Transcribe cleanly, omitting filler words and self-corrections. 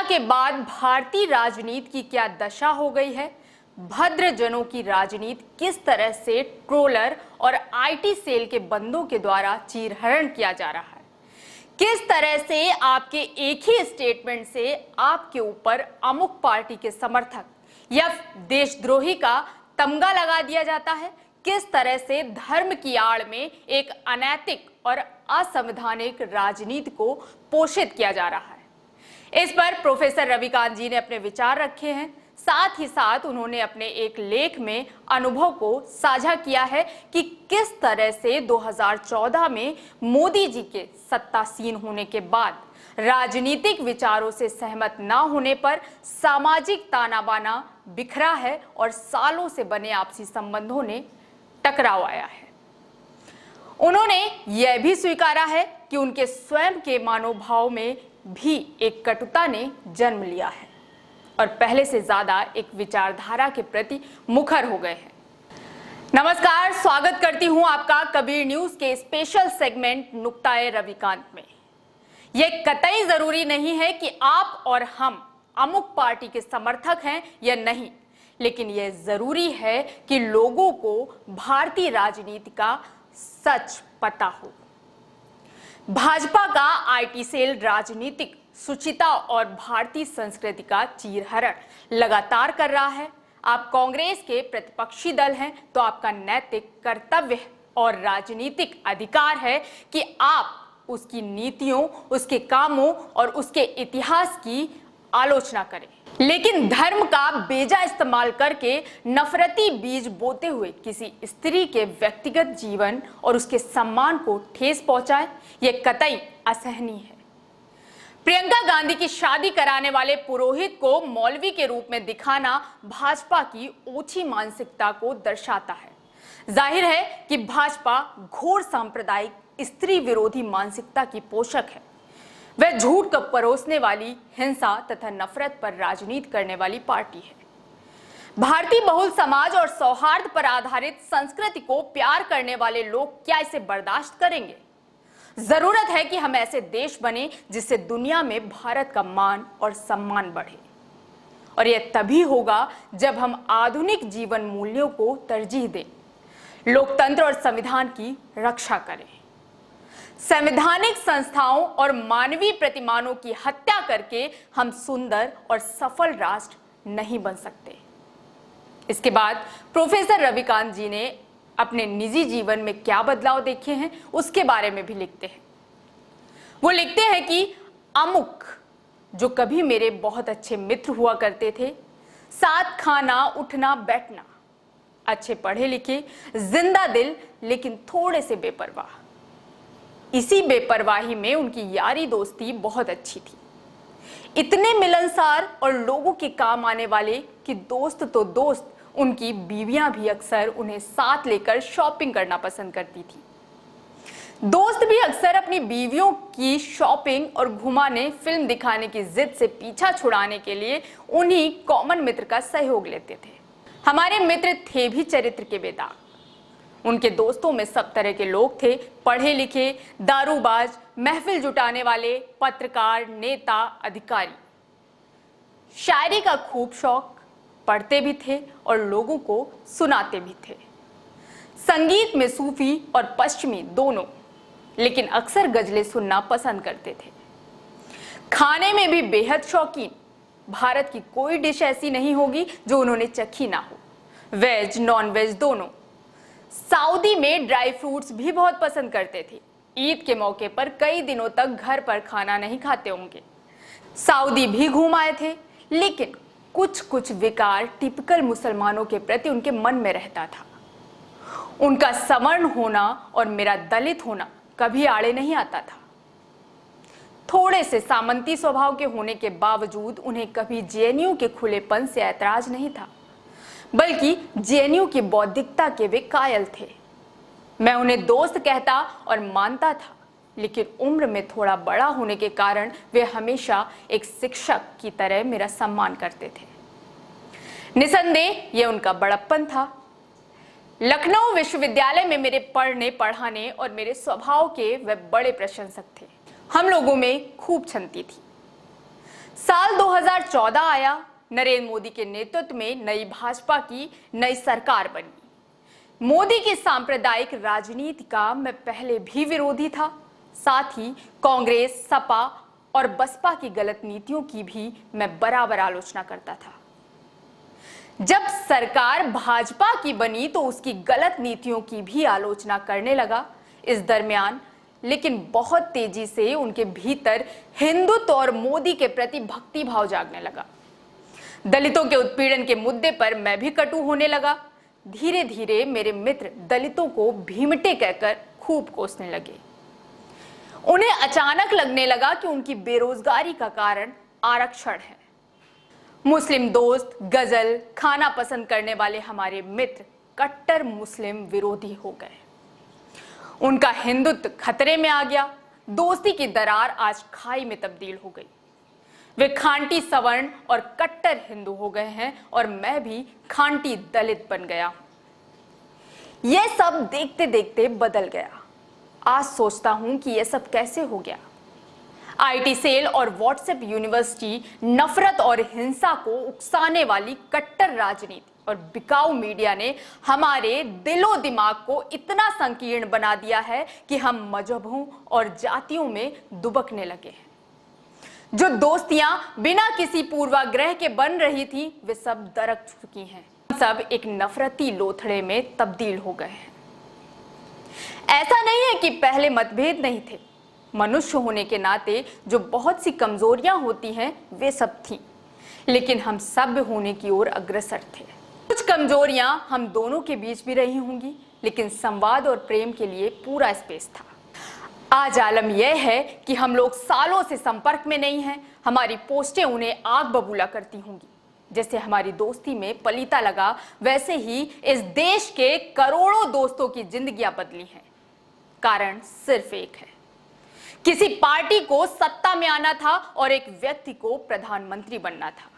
के बाद भारतीय राजनीति की क्या दशा हो गई है, भद्र जनों की राजनीति किस तरह से ट्रोलर और आईटी सेल के बंदों के द्वारा चीरहरण किया जा रहा है, किस तरह से आपके एक ही स्टेटमेंट से आपके ऊपर अमुक पार्टी के समर्थक या देशद्रोही का तमगा लगा दिया जाता है, किस तरह से धर्म की आड़ में एक अनैतिक और असंवैधानिक राजनीति को पोषित किया जा रहा है। इस पर प्रोफेसर रविकांत जी ने अपने विचार रखे हैं। साथ ही साथ उन्होंने अपने एक लेख में अनुभव को साझा किया है कि किस तरह से 2014 में मोदी जी के सत्तासीन होने के बाद राजनीतिक विचारों से सहमत न होने पर सामाजिक ताना बाना बिखरा है और सालों से बने आपसी संबंधों ने टकराव आया है। उन्होंने यह भी स्वीकारा है कि उनके स्वयं के मनोभाव में भी एक कटुता ने जन्म लिया है और पहले से ज्यादा एक विचारधारा के प्रति मुखर हो गए हैं। नमस्कार, स्वागत करती हूं आपका कबीर न्यूज के स्पेशल सेगमेंट नुक्ताए रविकांत में। यह कतई जरूरी नहीं है कि आप और हम अमुक पार्टी के समर्थक हैं या नहीं, लेकिन यह जरूरी है कि लोगों को भारतीय राजनीति का सच पता हो। भाजपा का आईटी सेल राजनीतिक शुचिता और भारतीय संस्कृति का चीरहरण लगातार कर रहा है। आप कांग्रेस के प्रतिपक्षी दल हैं तो आपका नैतिक कर्तव्य और राजनीतिक अधिकार है कि आप उसकी नीतियों, उसके कामों और उसके इतिहास की आलोचना करें, लेकिन धर्म का बेजा इस्तेमाल करके नफरती बीज बोते हुए किसी स्त्री के व्यक्तिगत जीवन और उसके सम्मान को ठेस पहुंचाए, यह कतई असहनीय है। प्रियंका गांधी की शादी कराने वाले पुरोहित को मौलवी के रूप में दिखाना भाजपा की ओछी मानसिकता को दर्शाता है। जाहिर है कि भाजपा घोर सांप्रदायिक स्त्री विरोधी मानसिकता की पोषक है। वह झूठ को परोसने वाली, हिंसा तथा नफरत पर राजनीति करने वाली पार्टी है। भारतीय बहुल समाज और सौहार्द पर आधारित संस्कृति को प्यार करने वाले लोग क्या इसे बर्दाश्त करेंगे? जरूरत है कि हम ऐसे देश बने जिससे दुनिया में भारत का मान और सम्मान बढ़े, और यह तभी होगा जब हम आधुनिक जीवन मूल्यों को तरजीह दें, लोकतंत्र और संविधान की रक्षा करें। संवैधानिक संस्थाओं और मानवीय प्रतिमानों की हत्या करके हम सुंदर और सफल राष्ट्र नहीं बन सकते। इसके बाद प्रोफेसर रविकांत जी ने अपने निजी जीवन में क्या बदलाव देखे हैं उसके बारे में भी लिखते हैं। वो लिखते हैं कि अमुक जो कभी मेरे बहुत अच्छे मित्र हुआ करते थे, साथ खाना उठना बैठना, अच्छे पढ़े लिखे, जिंदा दिल लेकिन थोड़े से बेपरवाह। इसी बेपरवाही में उनकी यारी दोस्ती बहुत अच्छी थी, इतने मिलनसार और लोगों के काम आने वाले कि दोस्त तो दोस्त, उनकी बीवियां भी अक्सर उन्हें साथ लेकर शॉपिंग करना पसंद करती थी। दोस्त भी अक्सर अपनी बीवियों की शॉपिंग और घुमाने, फिल्म दिखाने की जिद से पीछा छुड़ाने के लिए उन्हीं कॉमन मित्र का सहयोग लेते थे। हमारे मित्र थे भी चरित्र के बेदाग। उनके दोस्तों में सब तरह के लोग थे, पढ़े लिखे, दारूबाज, महफिल जुटाने वाले, पत्रकार, नेता, अधिकारी। शायरी का खूब शौक, पढ़ते भी थे और लोगों को सुनाते भी थे। संगीत में सूफी और पश्चिमी दोनों, लेकिन अक्सर गजलें सुनना पसंद करते थे। खाने में भी बेहद शौकीन। भारत की कोई डिश ऐसी नहीं होगी जो उन्होंने चखी ना हो, वेज नॉन वेज दोनों। सऊदी में ड्राई फ्रूट्स भी बहुत पसंद करते थे। ईद के मौके पर कई दिनों तक घर पर खाना नहीं खाते होंगे। सऊदी भी घूम आए थे, लेकिन कुछ कुछ विकार टिपिकल मुसलमानों के प्रति उनके मन में रहता था। उनका सवर्ण होना और मेरा दलित होना कभी आड़े नहीं आता था। थोड़े से सामंती स्वभाव के होने के बावजूद उन्हें कभी जेएनयू के खुलेपन से ऐतराज नहीं था, बल्कि जेएनयू की बौद्धिकता के वे कायल थे। मैं उन्हें दोस्त कहता और मानता था, लेकिन उम्र में थोड़ा बड़ा होने के कारण वे हमेशा एक शिक्षक की तरह मेरा सम्मान करते थे। निसंदेह यह उनका बड़प्पन था। लखनऊ विश्वविद्यालय में मेरे पढ़ने पढ़ाने और मेरे स्वभाव के वे बड़े प्रशंसक थे। हम लोगों में खूब क्षमता थी। साल 2014 आया, नरेंद्र मोदी के नेतृत्व में नई भाजपा की नई सरकार बनी। मोदी की सांप्रदायिक राजनीति का मैं पहले भी विरोधी था, साथ ही कांग्रेस, सपा और बसपा की गलत नीतियों की भी मैं बराबर आलोचना करता था। जब सरकार भाजपा की बनी तो उसकी गलत नीतियों की भी आलोचना करने लगा। इस दरमियान लेकिन बहुत तेजी से उनके भीतर हिंदुत्व और मोदी के प्रति भक्ति भाव जागने लगा। दलितों के उत्पीड़न के मुद्दे पर मैं भी कटु होने लगा। धीरे धीरे मेरे मित्र दलितों को भीमटे कहकर खूब कोसने लगे। उन्हें अचानक लगने लगा कि उनकी बेरोजगारी का कारण आरक्षण है। मुस्लिम दोस्त, गजल, खाना पसंद करने वाले हमारे मित्र कट्टर मुस्लिम विरोधी हो गए। उनका हिंदुत्व खतरे में आ गया। दोस्ती की दरार आज खाई में तब्दील हो गई। वे खांटी सवर्ण और कट्टर हिंदू हो गए हैं और मैं भी खांटी दलित बन गया हूं। यह सब देखते देखते बदल गया। आज सोचता हूं कि यह सब कैसे हो गया। आईटी सेल और व्हाट्सएप यूनिवर्सिटी, नफरत और हिंसा को उकसाने वाली कट्टर राजनीति और बिकाऊ मीडिया ने हमारे दिलो दिमाग को इतना संकीर्ण बना दिया है कि हम मजहबों और जातियों में दुबकने लगे हैं। जो दोस्तियां बिना किसी पूर्वाग्रह के बन रही थी, वे सब दरक चुकी हैं। सब एक नफरती लोथड़े में तब्दील हो गए हैं। ऐसा नहीं है कि पहले मतभेद नहीं थे। मनुष्य होने के नाते जो बहुत सी कमजोरियां होती हैं, वे सब थीं, लेकिन हम सभ्य होने की ओर अग्रसर थे। कुछ कमजोरियां हम दोनों के बीच भी रही होंगी, लेकिन संवाद और प्रेम के लिए पूरा स्पेस था। आज आलम यह है कि हम लोग सालों से संपर्क में नहीं हैं। हमारी पोस्टें उन्हें आग बबूला करती होंगी। जैसे हमारी दोस्ती में पलीता लगा, वैसे ही इस देश के करोड़ों दोस्तों की जिंदगियां बदली हैं। कारण सिर्फ एक है, किसी पार्टी को सत्ता में आना था और एक व्यक्ति को प्रधानमंत्री बनना था।